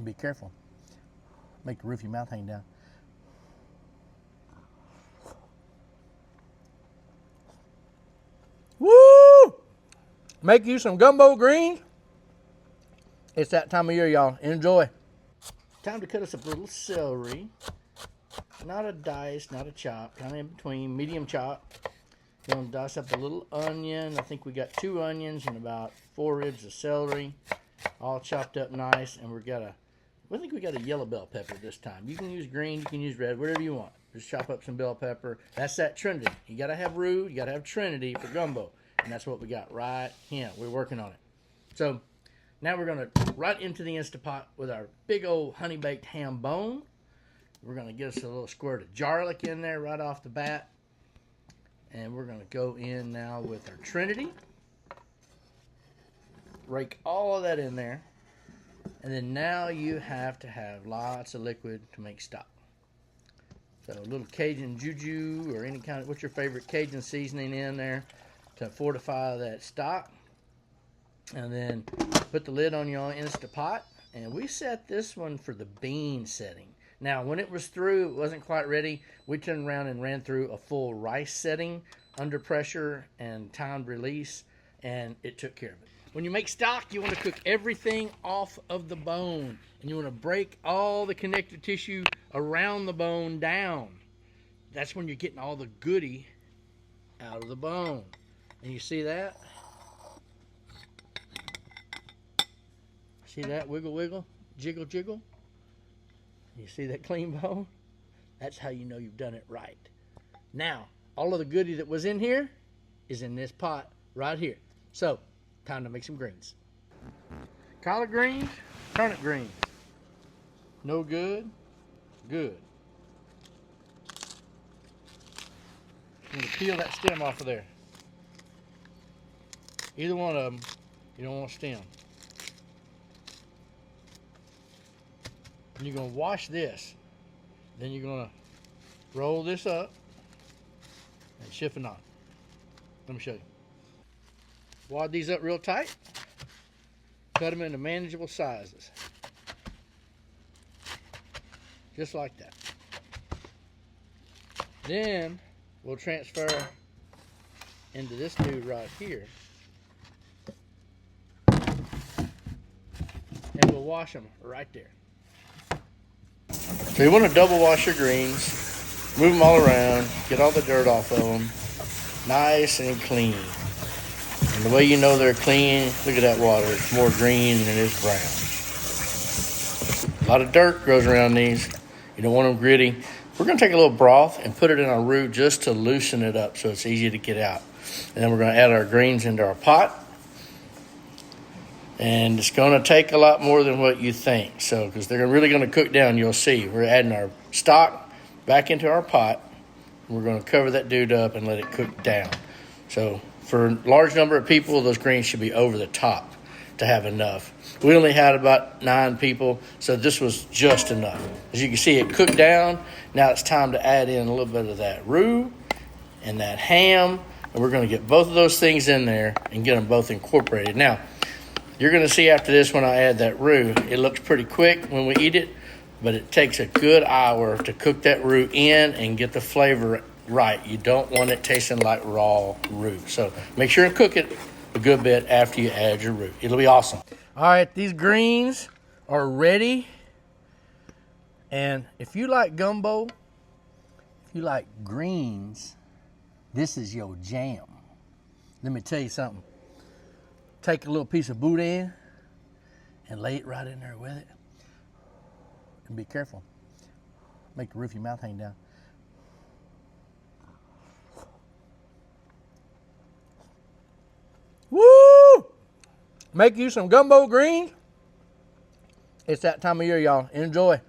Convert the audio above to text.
And be careful. Make the roof of your mouth hang down. Woo! Make you some gumbo greens. It's that time of year, y'all. Enjoy. Time to cut us a little celery. Not a dice, not a chop, kind of in between, medium chop. Gonna dice up a little onion. I think we got 2 onions and about 4 ribs of celery, all chopped up nice. And I think we got a yellow bell pepper this time. You can use green, you can use red, whatever you want. Just chop up some bell pepper. That's that trinity. You gotta have roux, you gotta have trinity for gumbo. And that's what we got right here. We're working on it. So now we're gonna right into the Instapot with our big old honey baked ham bone. We're gonna get us a little squirt of garlic in there right off the bat. And we're gonna go in now with our trinity. Rake all of that in there. And then now you have to have lots of liquid to make stock. So a little Cajun juju or any kind of, what's your favorite Cajun seasoning in there to fortify that stock. And then put the lid on your Instapot. And we set this one for the bean setting. Now, when it was through, it wasn't quite ready. We turned around and ran through a full rice setting under pressure and timed release, and it took care of it. When you make stock, you want to cook everything off of the bone, and you want to break all the connective tissue around the bone down. That's when you're getting all the goodie out of the bone. And you see that? See that? Wiggle, wiggle, jiggle, jiggle. You see that clean bone? That's how you know you've done it right. Now, all of the goodie that was in here is in this pot right here. So, time to make some greens. Collard greens, turnip greens. No good, good. I'm going to peel that stem off of there. Either one of them, you don't want stem. And you're going to wash this. Then you're going to roll this up and chiffon on. Let me show you. Wad these up real tight. Cut them into manageable sizes. Just like that. Then we'll transfer into this dude right here. And we'll wash them right there. So you want to double wash your greens, move them all around, get all the dirt off of them, nice and clean. And the way you know they're clean, look at that water, it's more green than it is brown. A lot of dirt grows around these, you don't want them gritty. We're going to take a little broth and put it in our roux just to loosen it up so it's easy to get out. And then we're going to add our greens into our pot. And it's going to take a lot more than what you think. So, because they're really going to cook down, you'll see. We're adding our stock back into our pot. We're going to cover that dude up and let it cook down. So, for a large number of people, those greens should be over the top to have enough. We only had about 9 people, so this was just enough. As you can see, it cooked down. Now it's time to add in a little bit of that roux and that ham. And we're going to get both of those things in there and get them both incorporated. Now, you're going to see after this when I add that roux, it looks pretty quick when we eat it, but it takes a good hour to cook that roux in and get the flavor right. You don't want it tasting like raw roux. So make sure and cook it a good bit after you add your roux. It'll be awesome. All right, these greens are ready. And if you like gumbo, if you like greens, this is your jam. Let me tell you something. Take a little piece of boudin and lay it right in there with it. And be careful. Make the roof of your mouth hang down. Woo! Make you some gumbo greens. It's that time of year, y'all. Enjoy.